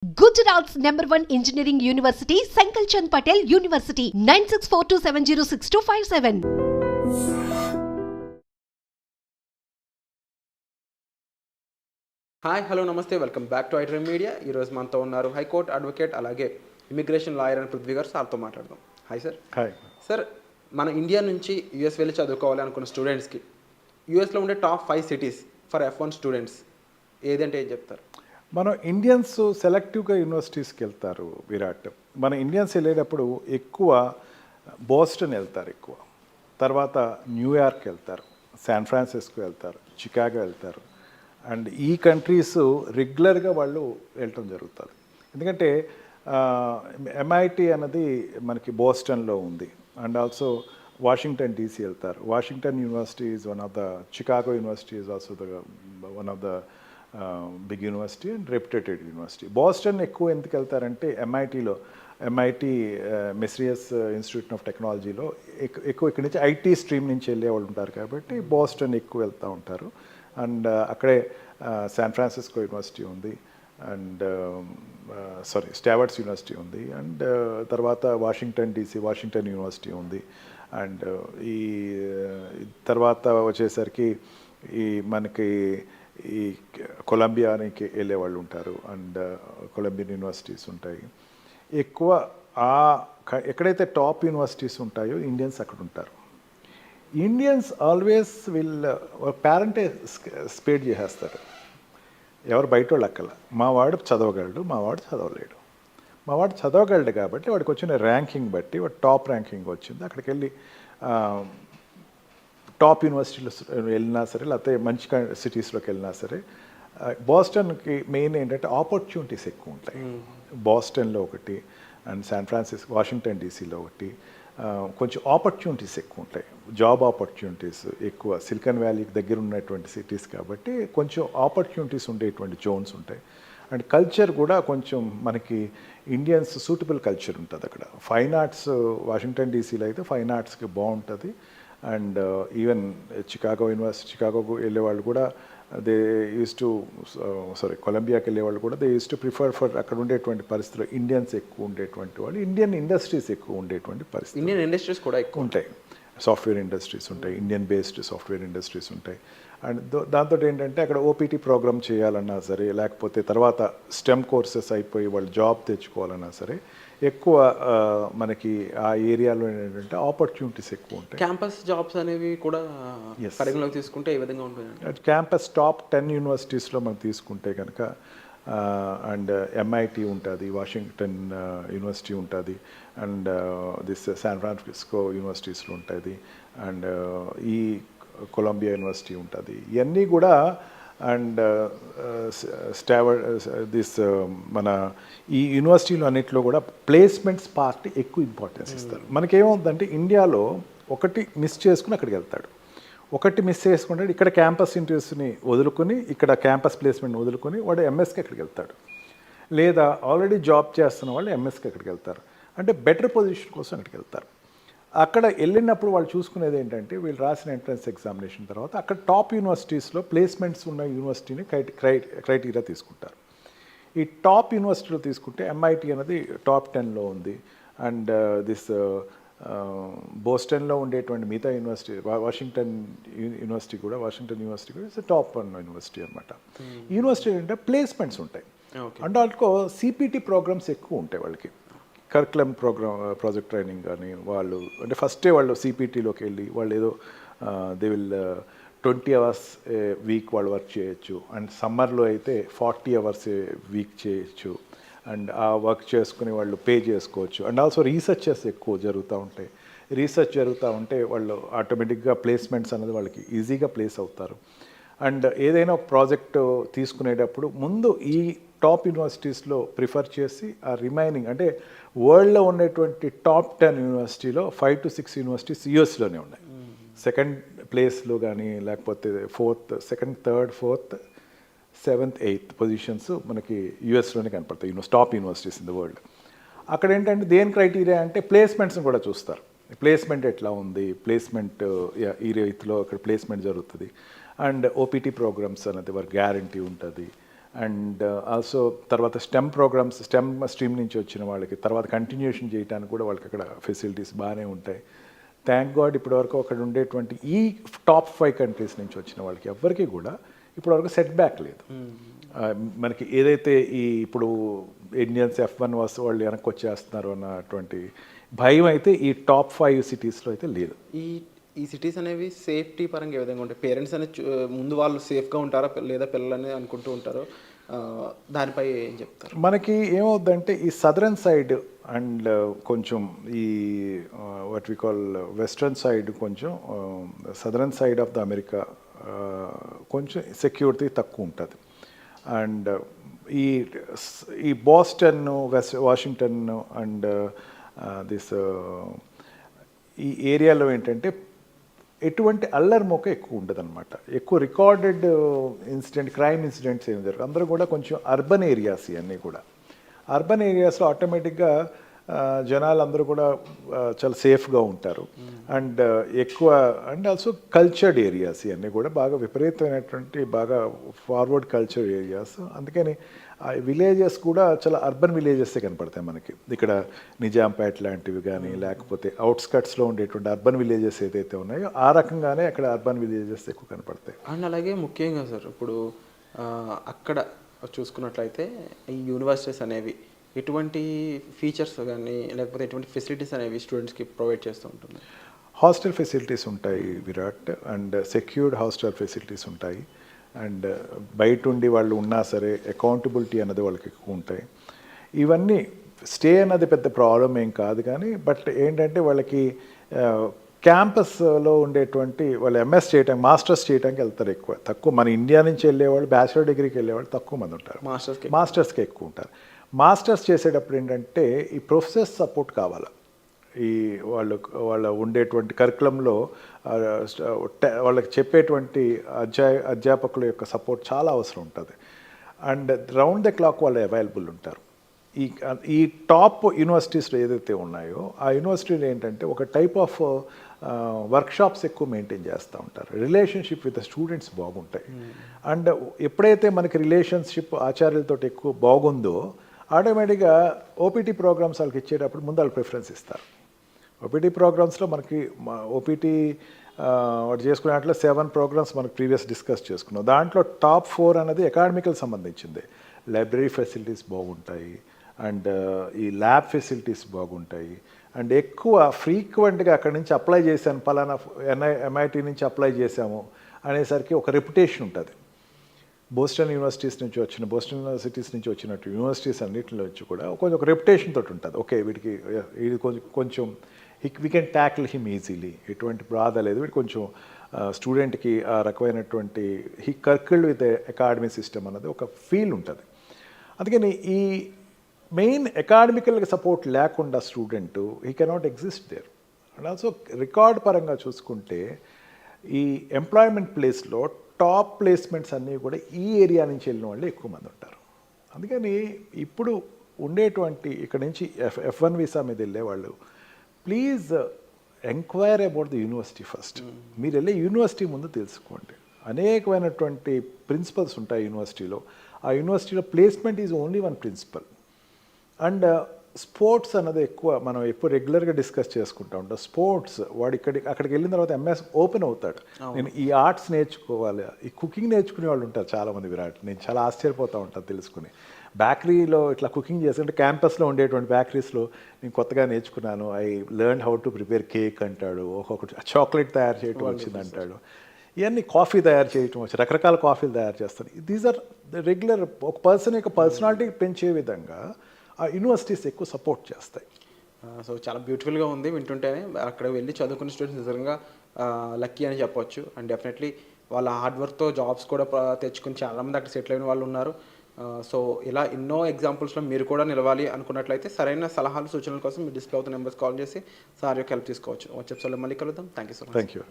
Gujarat's #1 engineering university, Sankalchand Patel University, 9642706257. Hi hello నమస్తే welcome back to iDream media. ఈరోజు మనతో ఉన్నారు high court advocate అలాగే ఇమిగ్రేషన్ లాయర్ అని పృథ్వీ గారు. సార్తో మాట్లాడదాం. Hi sir. హాయ్ సార్, మన ఇండియా నుంచి యూఎస్ వెళ్ళి చదువుకోవాలి అనుకున్న స్టూడెంట్స్కి యూఎస్లో ఉండే top 5 cities for F1 students ఏదంటే ఏం చెప్తారు? మనం ఇండియన్స్ సెలెక్టివ్గా యూనివర్సిటీస్కి వెళ్తారు విరాట్. మన ఇండియన్స్ వెళ్ళేటప్పుడు ఎక్కువ బోస్టన్ వెళ్తారు, ఎక్కువ తర్వాత న్యూయార్క్ వెళ్తారు, శాన్ ఫ్రాన్సిస్కో వెళ్తారు, చికాగో వెళ్తారు. అండ్ ఈ కంట్రీస్ రెగ్యులర్గా వాళ్ళు వెళ్ళటం జరుగుతుంది. ఎందుకంటే MIT అన్నది మనకి బోస్టన్లో ఉంది. అండ్ ఆల్సో వాషింగ్టన్ DC వెళ్తారు. Washington university is one of the, Chicago university is also the one of the big university and reputed university. Boston ఎక్కువ ఎందుకు వెళ్తారంటే MIT మెస్రియస్ ఇన్స్టిట్యూట్ ఆఫ్ టెక్నాలజీలో ఎక్కువ ఇక్కడి నుంచి IT స్ట్రీమ్ నుంచి వెళ్ళే వాళ్ళు ఉంటారు కాబట్టి బోస్టన్ ఎక్కువ వెళ్తూ ఉంటారు. అండ్ అక్కడే శాన్ ఫ్రాన్సిస్కో యూనివర్సిటీ ఉంది, అండ్ స్టావర్డ్స్ యూనివర్సిటీ ఉంది, అండ్ తర్వాత వాషింగ్టన్ DC వాషింగ్టన్ యూనివర్సిటీ ఉంది. అండ్ ఈ తర్వాత వచ్చేసరికి ఈ మనకి ఈ కొలంబియాకి వెళ్ళే వాళ్ళు ఉంటారు, అండ్ కొలంబియన్ యూనివర్సిటీస్ ఉంటాయి. ఎక్కువ ఎక్కడైతే టాప్ యూనివర్సిటీస్ ఉంటాయో ఇండియన్స్ అక్కడ ఉంటారు. ఇండియన్స్ ఆల్వేస్ పేరెంటే స్పేడ్ చేసేస్తారు. ఎవరు బయట వాళ్ళు అక్కల, మా వాడు చదవగలడు, మా వాడు చదవలేడు. మా వాడు చదవగలడు కాబట్టి వాడికి వచ్చిన ర్యాంకింగ్ బట్టి వాడు టాప్ ర్యాంకింగ్ వచ్చింది, అక్కడికి వెళ్ళి టాప్ యూనివర్సిటీలో వెళ్ళినా సరే, లేకపోతే మంచి సిటీస్లోకి వెళ్ళినా సరే. బోస్టన్కి మెయిన్ ఏంటంటే ఆపర్చునిటీస్ ఎక్కువ ఉంటాయి. బోస్టన్లో ఒకటి, అండ్ శాన్ ఫ్రాన్సిస్కో వాషింగ్టన్ DCలో ఒకటి. కొంచెం ఆపర్చునిటీస్ ఎక్కువ ఉంటాయి, జాబ్ ఆపర్చునిటీస్ ఎక్కువ. సిలికాన్ వ్యాలీకి దగ్గర ఉన్నటువంటి సిటీస్ కాబట్టి కొంచెం ఆపర్చునిటీస్ ఉండేటువంటి జోన్స్ ఉంటాయి. అండ్ కల్చర్ కూడా కొంచెం మనకి ఇండియన్స్ సూటబుల్ కల్చర్ ఉంటుంది అక్కడ. ఫైన్ ఆర్ట్స్ వాషింగ్టన్ DCలో అయితే ఫైన్ ఆర్ట్స్కి బాగుంటుంది. అండ్ ఈవెన్ చికాగోకు వెళ్ళే వాళ్ళు కూడా దే యూస్ టు కొలంబియాకి వెళ్ళే వాళ్ళు కూడా they use to prefer for అక్కడ ఉండేటువంటి పరిస్థితుల్లో ఇండియన్స్ ఎక్కువ ఉండేటువంటి వాళ్ళు, ఇండియన్ ఇండస్ట్రీస్ ఎక్కువ ఉండేటువంటి పరిస్థితి. ఇండియన్ ఇండస్ట్రీస్ కూడా ఎక్కువ ఉంటాయి, సాఫ్ట్వేర్ ఇండస్ట్రీస్ ఉంటాయి, ఇండియన్ బేస్డ్ సాఫ్ట్వేర్ ఇండస్ట్రీస్ ఉంటాయి. అండ్ దాంతో ఏంటంటే అక్కడ OPT ప్రోగ్రామ్ చేయాలన్నా సరే, లేకపోతే తర్వాత STEM కోర్సెస్ అయిపోయి వాళ్ళు జాబ్ తెచ్చుకోవాలన్నా సరే, ఎక్కువ మనకి ఆ ఏరియాలో ఏంటంటే ఆపర్చునిటీస్ ఎక్కువ ఉంటాయి. క్యాంపస్ జాబ్స్ అనేవి కూడా పరిగణలోకి తీసుకుంటే ఏ విధంగా ఉంటుంది? క్యాంపస్ టాప్ 10 యూనివర్సిటీస్లో మనం తీసుకుంటే కనుక అండ్ MIT ఉంటుంది, వాషింగ్టన్ యూనివర్సిటీ ఉంటుంది, అండ్ శాన్ ఫ్రాన్సిస్కో యూనివర్సిటీస్లో ఉంటుంది, అండ్ ఈ కొలంబియా యూనివర్సిటీ ఉంటుంది. ఇవన్నీ కూడా అండ్ మన ఈ యూనివర్సిటీలు అన్నింటిలో కూడా ప్లేస్మెంట్స్ పార్ట్ ఎక్కువ ఇంపార్టెన్స్ ఇస్తారు. మనకేమవుతుందంటే ఇండియాలో ఒకటి మిస్ చేసుకుని అక్కడికి వెళ్తాడు, ఒకటి మిస్ చేసుకుంటే ఇక్కడ క్యాంపస్ ఇంటర్వ్యూస్ని వదులుకొని, ఇక్కడ క్యాంపస్ ప్లేస్మెంట్ని వదులుకొని వాడు MSకి అక్కడికి వెళ్తాడు. లేదా ఆల్రెడీ జాబ్ చేస్తున్న వాళ్ళు MSకి అక్కడికి వెళ్తారు, అంటే బెటర్ పొజిషన్ కోసం అక్కడికి వెళ్తారు. అక్కడ వెళ్ళినప్పుడు వాళ్ళు చూసుకునేది ఏంటంటే వీళ్ళు రాసిన ఎంట్రన్స్ ఎగ్జామినేషన్ తర్వాత అక్కడ టాప్ యూనివర్సిటీస్లో ప్లేస్మెంట్స్ ఉన్న యూనివర్సిటీని క్రైటీరియా తీసుకుంటారు. ఈ టాప్ యూనివర్సిటీలో తీసుకుంటే MIT అనేది టాప్ 10లో ఉంది. అండ్ బోస్టన్లో ఉండేటువంటి మిగతా యూనివర్సిటీ వాషింగ్టన్ యూనివర్సిటీ కూడా ఇట్స్ టాప్ 1 యూనివర్సిటీ అనమాట. యూనివర్సిటీ అంటే ప్లేస్మెంట్స్ ఉంటాయి. అంటే వాళ్ళకు CPT ప్రోగ్రామ్స్ ఎక్కువ ఉంటాయి. వాళ్ళకి కరికులం ప్రాజెక్ట్ ట్రైనింగ్ కానీ వాళ్ళు అంటే ఫస్టే వాళ్ళు CPTలోకి వెళ్ళి వాళ్ళు ఏదో దే విల్ 20 hours వీక్ వాళ్ళు వర్క్ చేయొచ్చు. అండ్ సమ్మర్లో అయితే 40 hours వీక్ చేయొచ్చు. అండ్ ఆ వర్క్ చేసుకుని వాళ్ళు పే చేసుకోవచ్చు. అండ్ ఆల్సో రీసెర్చెస్ ఎక్కువ జరుగుతూ ఉంటాయి. రీసెర్చ్ జరుగుతూ ఉంటే వాళ్ళు ఆటోమేటిక్గా ప్లేస్మెంట్స్ అనేది వాళ్ళకి ఈజీగా ప్లేస్ అవుతారు. అండ్ ఏదైనా ఒక ప్రాజెక్ట్ తీసుకునేటప్పుడు ముందు ఈ టాప్ యూనివర్సిటీస్లో ప్రిఫర్ చేసి ఆ రిమైనింగ్ అంటే వరల్డ్లో ఉండేటువంటి టాప్ 10 యూనివర్సిటీలో 5 to 6 యూనివర్సిటీస్ యూఎస్లోనే ఉన్నాయి. సెకండ్ ప్లేస్లో కానీ లేకపోతే second, third, fourth, 7th, 8th positions మనకి యూఎస్లోనే కనపడతాయి, top universities in the world. అక్కడ ఏంటంటే దేని క్రైటీరియా అంటే ప్లేస్మెంట్స్ని కూడా చూస్తారు. ప్లేస్మెంట్ ఎట్లా ఉంది, ప్లేస్మెంట్ ఈ రీతిలో అక్కడ ప్లేస్మెంట్ జరుగుతుంది. అండ్ OPT ప్రోగ్రామ్స్ అనేది వారి గ్యారంటీ ఉంటుంది. అండ్ ఆల్సో తర్వాత స్టెమ్ ప్రోగ్రామ్స్ స్టెమ్ స్ట్రీమ్ నుంచి వచ్చిన వాళ్ళకి తర్వాత కంటిన్యూషన్ చేయడానికి కూడా వాళ్ళకి అక్కడ ఫెసిలిటీస్ బాగానే ఉంటాయి. థ్యాంక్ గాడ్ ఇప్పటివరకు అక్కడ ఉండేటువంటి ఈ టాప్ 5 కంట్రీస్ నుంచి వచ్చిన వాళ్ళకి ఎవ్వరికీ కూడా ఇప్పటివరకు సెట్ బ్యాక్ లేదు. మనకి ఏదైతే ఈ ఇప్పుడు ఇండియన్స్ F1 వాళ్ళు వెనక్కి వచ్చేస్తున్నారు అన్నటువంటి భయం అయితే ఈ టాప్ 5 సిటీస్లో అయితే లేదు. ఈ సిటీస్ అనేవి సేఫ్టీ పరంగా ఏ విధంగా ఉంటాయి? పేరెంట్స్ అనేది ముందు వాళ్ళు సేఫ్గా ఉంటారా లేదా పిల్లలని అనుకుంటూ ఉంటారు, దానిపై ఏం చెప్తారు? మనకి ఏమవుద్దంటే ఈ సదరన్ సైడ్ అండ్ కొంచెం ఈ what we call western side కొంచెం southern side of the America కొంచెం సెక్యూరిటీ తక్కువ ఉంటుంది. అండ్ ఈ బాస్టన్ వాషింగ్టన్ అండ్ దిస్ ఈ ఏరియాలో ఏంటంటే ఎటువంటి అల్లరిమోక ఎక్కువ ఉండదు అనమాట. ఎక్కువ రికార్డెడ్ క్రైమ్ ఇన్సిడెంట్స్ ఏమి జరగదు. అందరూ కూడా కొంచెం అర్బన్ ఏరియాస్ ఇవన్నీ కూడా. అర్బన్ ఏరియాస్లో ఆటోమేటిక్గా జనాలు అందరూ కూడా చాలా సేఫ్గా ఉంటారు. అండ్ ఎక్కువ అండ్ ఆల్సో కల్చర్డ్ ఏరియాస్ ఇవన్నీ కూడా బాగా విపరీతమైనటువంటి బాగా ఫార్వర్డ్ కల్చర్ ఏరియాస్. అందుకని విలేజెస్ కూడా చాలా అర్బన్ విలేజెసే కనపడతాయి మనకి. ఇక్కడ నిజాంపేట లాంటివి కానీ లేకపోతే అవుట్స్కట్స్లో ఉండేటువంటి అర్బన్ విలేజెస్ ఏదైతే ఉన్నాయో ఆ రకంగానే అక్కడ అర్బన్ విలేజెస్ ఎక్కువ కనపడతాయి. అండ్ అలాగే ముఖ్యంగా సార్ ఇప్పుడు అక్కడ చూసుకున్నట్లయితే ఈ యూనివర్సిటీస్ అనేవి ఎటువంటి ఫీచర్స్ కానీ లేకపోతే ఎటువంటి ఫెసిలిటీస్ అనేవి స్టూడెంట్స్కి ప్రొవైడ్ చేస్తూ ఉంటుంది? హాస్టల్ ఫెసిలిటీస్ ఉంటాయి Virat, and secured hostel facilities ఉంటాయి. అండ్ బయట ఉండి వాళ్ళు ఉన్నా సరే అకౌంటబిలిటీ అన్నది వాళ్ళకి ఎక్కువ ఉంటాయి. ఇవన్నీ స్టే అన్నది పెద్ద ప్రాబ్లం ఏం కాదు, కానీ బట్ ఏంటంటే వాళ్ళకి క్యాంపస్లో ఉండేటువంటి వాళ్ళు ఎంఎస్ చేయడానికి మాస్టర్స్ చేయడానికి వెళ్తారు ఎక్కువ. తక్కువ మన ఇండియా నుంచి వెళ్ళేవాళ్ళు బ్యాచిలర్ డిగ్రీకి వెళ్ళేవాళ్ళు తక్కువ మంది ఉంటారు. మాస్టర్స్కి ఎక్కువ ఉంటారు. మాస్టర్స్ చేసేటప్పుడు ఏంటంటే ఈ ప్రొఫెసర్స్ సపోర్ట్ కావాలి. ఈ వాళ్ళ ఉండేటువంటి కరికులంలో వాళ్ళకి చెప్పేటువంటి అధ్యాపకుల యొక్క సపోర్ట్ చాలా అవసరం ఉంటుంది. అండ్ రౌండ్ ద క్లాక్ వాళ్ళు అవైలబుల్ ఉంటారు. ఈ టాప్ యూనివర్సిటీస్లో ఏదైతే ఉన్నాయో ఆ యూనివర్సిటీలో ఏంటంటే ఒక టైప్ ఆఫ్ వర్క్షాప్స్ ఎక్కువ మెయింటైన్ చేస్తూ ఉంటారు. రిలేషన్షిప్ విత్ స్టూడెంట్స్ బాగుంటాయి. అండ్ ఎప్పుడైతే మనకి రిలేషన్షిప్ ఆచార్యులతో ఎక్కువ బాగుందో ఆటోమేటిక్గా ఓపీటీ ప్రోగ్రామ్స్ వాళ్ళకి ఇచ్చేటప్పుడు ముందు వాళ్ళు ప్రిఫరెన్స్ ఇస్తారు. ఓపీటీ ప్రోగ్రామ్స్లో మనకి ఓపీటీ వాటి చేసుకునే దాంట్లో 7 ప్రోగ్రామ్స్ మనకు ప్రీవియస్ డిస్కస్ చేసుకున్నాం. దాంట్లో టాప్ 4 అనేది అకాడమికల్ సంబంధించింది. లైబ్రరీ ఫెసిలిటీస్ బాగుంటాయి, అండ్ ఈ ల్యాబ్ ఫెసిలిటీస్ బాగుంటాయి. అండ్ ఎక్కువ ఫ్రీక్వెంట్గా అక్కడి నుంచి అప్లై చేశాను, పలానా MIT నుంచి అప్లై చేశాము అనేసరికి ఒక రెప్యుటేషన్ ఉంటుంది. బోస్టన్ యూనివర్సిటీస్ నుంచి వచ్చినట్టు యూనివర్సిటీస్ అన్నింటిలో వచ్చి కూడా కొంచెం ఒక రెప్యుటేషన్ తోటి ఉంటుంది. ఓకే వీడికి ఇది కొంచెం we can tackle him easily, ఎటువంటి బాధ లేదు, వీడు కొంచెం స్టూడెంట్కి ఆ రకమైనటువంటి కర్కిల్డ్ విత్ అకాడమీ సిస్టమ్ అన్నది ఒక ఫీల్ ఉంటుంది. అందుకని ఈ మెయిన్ అకాడమికల్గా సపోర్ట్ లేకుండా student he cannot exist there. And also record పరంగా చూసుకుంటే ఈ ఎంప్లాయ్మెంట్ ప్లేస్లో టాప్ ప్లేస్మెంట్స్ అన్నీ కూడా ఈ ఏరియా నుంచి వెళ్ళిన వాళ్ళు ఎక్కువ మంది ఉంటారు. అందుకని ఇప్పుడు ఉండేటువంటి ఇక్కడ నుంచి F1 వీసా మీద వెళ్ళే వాళ్ళు please enquire about the university first. మీరు వెళ్ళే యూనివర్సిటీ ముందు తెలుసుకోండి. అనేకమైనటువంటి ప్రిన్సిపల్స్ ఉంటాయి యూనివర్సిటీలో. ఆ యూనివర్సిటీలో placement is only one principle. And sports అన్నది ఎక్కువ మనం ఎప్పుడు రెగ్యులర్గా డిస్కస్ చేసుకుంటూ ఉంటాం. స్పోర్ట్స్ వాడు అక్కడికి వెళ్ళిన తర్వాత MS ఓపెన్ అవుతాడు. నేను ఈ ఆర్ట్స్ నేర్చుకోవాలి, ఈ కుకింగ్ నేర్చుకునే వాళ్ళు ఉంటారు చాలామంది విరాట్. నేను చాలా ఆశ్చర్యపోతూ ఉంటాను తెలుసుకుని. బేకరీలో ఇట్లా కుకింగ్ చేస్తుంటే క్యాంపస్లో ఉండేటువంటి బేకరీస్లో నేను కొత్తగా నేర్చుకున్నాను, I learn how to prepare cake అంటాడు, ఒక్కొక్కటి చాక్లెట్ తయారు చేయటం వచ్చింది అంటాడు, ఇవన్నీ కాఫీ తయారు చేయటం వచ్చి రకరకాల కాఫీలు తయారు చేస్తాను. దీస్ ఆర్ రెగ్యులర్ ఒక పర్సన్ యొక్క పర్సనాలిటీ పెంచే విధంగా ఆ యూనివర్సిటీస్ ఎక్కువ సపోర్ట్ చేస్తాయి. సో చాలా బ్యూటిఫుల్గా ఉంది వింటుంటేనే. అక్కడ వెళ్ళి చదువుకున్న స్టూడెంట్స్ నిజంగా లక్కీ అని చెప్పొచ్చు. అండ్ డెఫినెట్లీ వాళ్ళ హార్డ్ వర్క్తో జాబ్స్ కూడా తెచ్చుకుని చాలామంది అక్కడ సెటిల్ అయిన వాళ్ళు ఉన్నారు. సో ఇలా ఎన్నో ఎగ్జాంపుల్స్లో మీరు కూడా నిలవాలి అనుకున్నట్లయితే సరైన సలహాలు సూచనల కోసం మీ డిస్ప్లే అవుతున్న నెంబర్స్ కాల్ చేసి సార్ యొక్క హెల్ప్ తీసుకోవచ్చు. వచ్చే ఎపిసోడ్లో మళ్ళీ కలుద్దాం. Thank you so much. Thank you.